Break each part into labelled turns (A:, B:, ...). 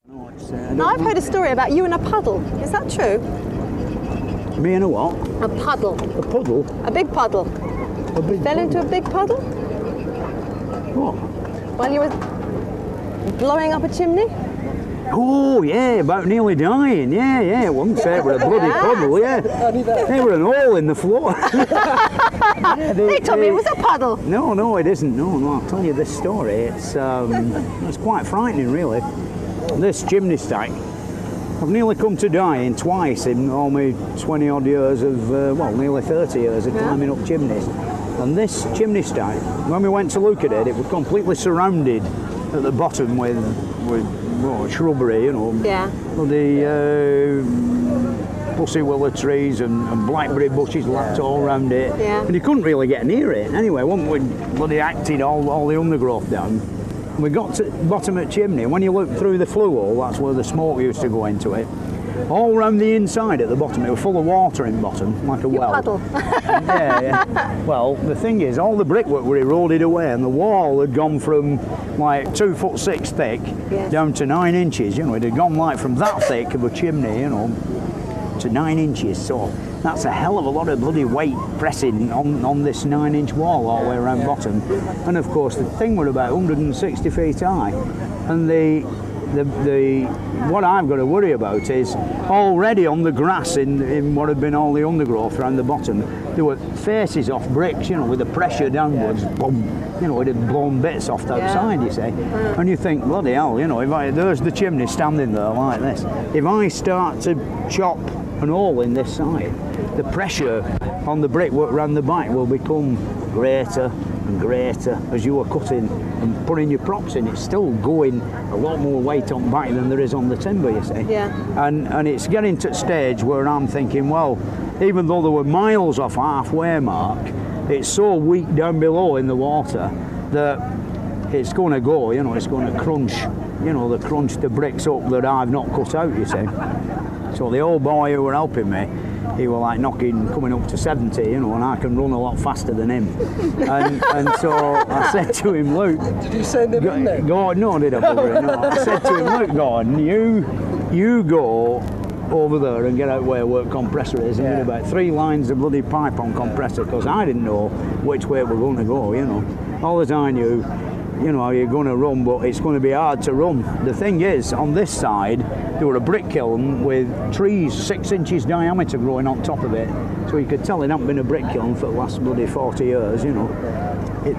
A: No,
B: Now, I've heard a story about you in a puddle. Is that true?
A: Me in a what?
B: A puddle.
A: A puddle?
B: A big puddle.
A: A big
B: Fell
A: puddle?
B: into a big puddle
A: What?
B: while you were blowing up a chimney?
A: Oh, yeah, about nearly dying. Yeah, it wasn't fair. It was a bloody puddle, yeah. They were an hole in the floor.
B: They told me it was a puddle.
A: No, it isn't. No, I'll tell you this story. It's quite frightening, really. This chimney stack, I've nearly come to dying twice in all my 20 odd years of, nearly 30 years of climbing up chimneys. And this chimney stack, when we went to look at it, it was completely surrounded at the bottom with shrubbery, you know.
B: Yeah.
A: The pussy willow trees and blackberry bushes lapped all around it.
B: Yeah.
A: And you couldn't really get near it. Anyway, once we bloody acted all the undergrowth down, we got to the bottom of the chimney, and when you look through the flue hole, that's where the smoke used to go into it. All around the inside at the bottom, it was full of water in the bottom, like a well.
B: Puddle.
A: Yeah. Well, the thing is, all the brickwork were eroded away, and the wall had gone from like 2'6" thick down to 9 inches. You know, it had gone like from that thick of a chimney, you know, to 9 inches. So that's a hell of a lot of bloody weight pressing on this 9-inch wall all the way around bottom. And of course, the thing was about 160 feet high, and the what I've got to worry about is already on the grass in what had been all the undergrowth around the bottom, there were faces off bricks, you know, with the pressure downwards, boom, you know, it had blown bits off the outside, you see. And you think, bloody hell, you know, there's the chimney standing there like this. If I start to chop an hole in this side, the pressure on the brickwork around the back will become greater and greater as you are cutting and putting your props in. It's still going a lot more weight on back than there is on the timber, you see.
B: Yeah.
A: And it's getting to a stage where I'm thinking, well, even though there were miles off halfway mark, it's so weak down below in the water that it's going to go, you know, it's going to crunch, you know, crunch the bricks up that I've not cut out, you see. So the old boy who were helping me, he was like coming up to 70, you know, and I can run a lot faster than him. And so I said to him, Luke,
C: did you send him in there?
A: God, no, did I bugger it? No. I said to him, Luke, Gordon, you go over there and get out where work compressor is and get about 3 lines of bloody pipe on compressor, because I didn't know which way we're going to go, you know. All that I knew, you know, you're going to run, but it's going to be hard to run. The thing is, on this side, there were a brick kiln with trees 6 inches diameter growing on top of it. So you could tell it hadn't been a brick kiln for the last bloody 40 years, you know.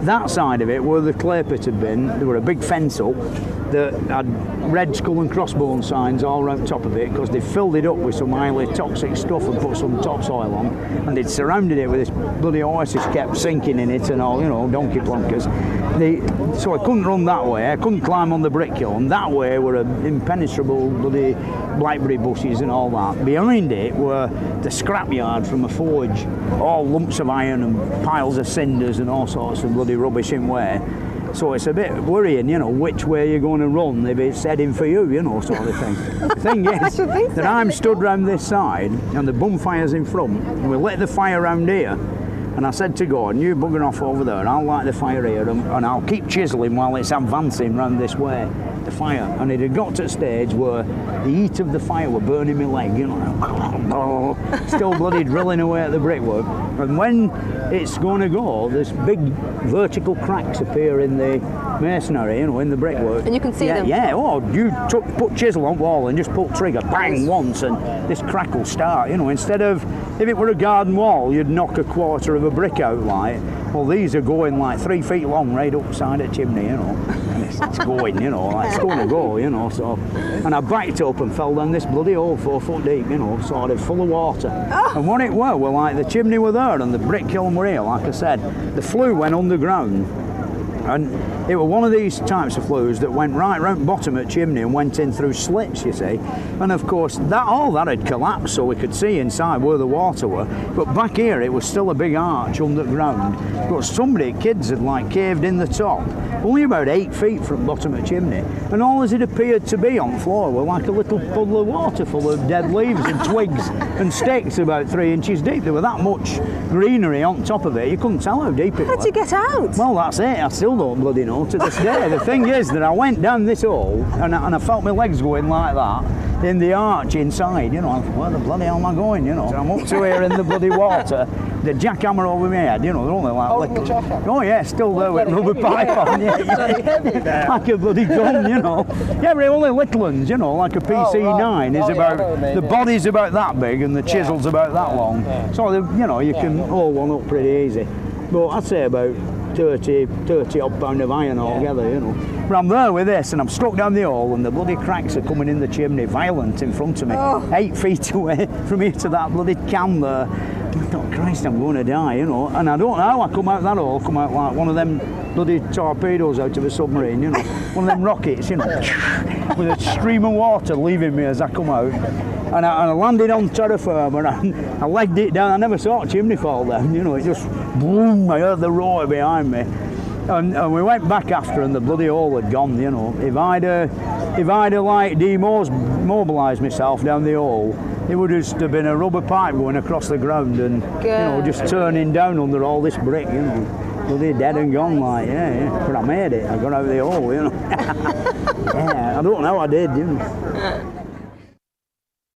A: That side of it, where the clay pit had been, there were a big fence up that had red skull and crossbone signs all around top of it, because they filled it up with some highly toxic stuff and put some topsoil on, and they'd surrounded it with this bloody oasis kept sinking in it and all, you know, donkey plonkers. So I couldn't run that way, I couldn't climb on the brick kiln. That way were impenetrable bloody blackberry bushes and all that. Behind it were the scrapyard from a forge, all lumps of iron and piles of cinders and all sorts of bloody rubbish in way. So it's a bit worrying, you know, which way you're going to run if it's heading for you, you know, sort of thing. The thing is that I'm stood round this side and the bonfire's in front, and we lit the fire round here. And I said to Gordon, you bugger off over there and I'll light the fire here and I'll keep chiselling while it's advancing round this way, the fire. And it had got to a stage where the heat of the fire were burning my leg, you know, still bloody drilling away at the brickwork. And when it's going to go, there's big vertical cracks appear in the masonry, you know, in the brickwork.
B: And you can see them?
A: Yeah, you put chisel on wall and just pull trigger, bang, once, and this crack will start, you know. Instead of, if it were a garden wall, you'd knock a quarter of a brick out like, well, these are going like 3 feet long right upside a chimney, you know. And it's going, you know, like it's going to go, you know, so. And I backed up and fell down this bloody hole 4 foot deep, you know, sort of full of water. And what it were like the chimney were there and the brick kiln were here, like I said. The flue went underground. And it was one of these types of flues that went right round bottom at chimney and went in through slits, you see. And of course, all that had collapsed so we could see inside where the water were. But back here, it was still a big arch underground. But kids had like caved in the top, only about 8 feet from bottom of chimney. And all as it appeared to be on the floor were like a little puddle of water full of dead leaves and twigs and sticks about 3 inches deep. There were that much greenery on top of it, you couldn't tell how deep it was.
B: How did you get out?
A: Well, that's it. I still don't bloody know to this day. The thing is that I went down this hole and I felt my legs going like that in the arch inside, you know. I thought, where the bloody hell am I going, you know? So I'm up to here in the bloody water, the jackhammer over my head, you know, they're only like
B: Holding the
A: little.
B: jackhammer?
A: Oh yeah, still there with
B: bloody
A: rubber
B: heavy,
A: pipe on, yeah. Like a bloody gun, you know. Yeah, but only little ones, you know, like a PC9 is
B: Oh, yeah, I
A: about,
B: know what you mean,
A: the
B: yeah.
A: body's about that big and the chisel's about that long.
B: yeah.
A: So, you know, you can haul one up pretty easy. But I'd say about 30 odd pound of iron altogether, you know. But I'm there with this and I'm stuck down the hole and the bloody cracks are coming in the chimney violent in front of me. 8 feet away from here to that bloody can there. I thought, Christ, I'm going to die, you know. And I don't know how I come out that hole, come out like one of them bloody torpedoes out of a submarine, you know. One of them rockets, you know, with a stream of water leaving me as I come out. And I landed on terra firma and I legged it down. I never saw a chimney fall down, you know. It just boom, I heard the roar behind me. And we went back after and the bloody hole had gone, you know. If I'd like demobilised myself down the hole, it would just have been a rubber pipe going across the ground and, you know, just turning down under all this brick, you know. Bloody dead and gone, like, yeah. But I made it. I got out of the hole, you know. Yeah, I don't know how I did, you know.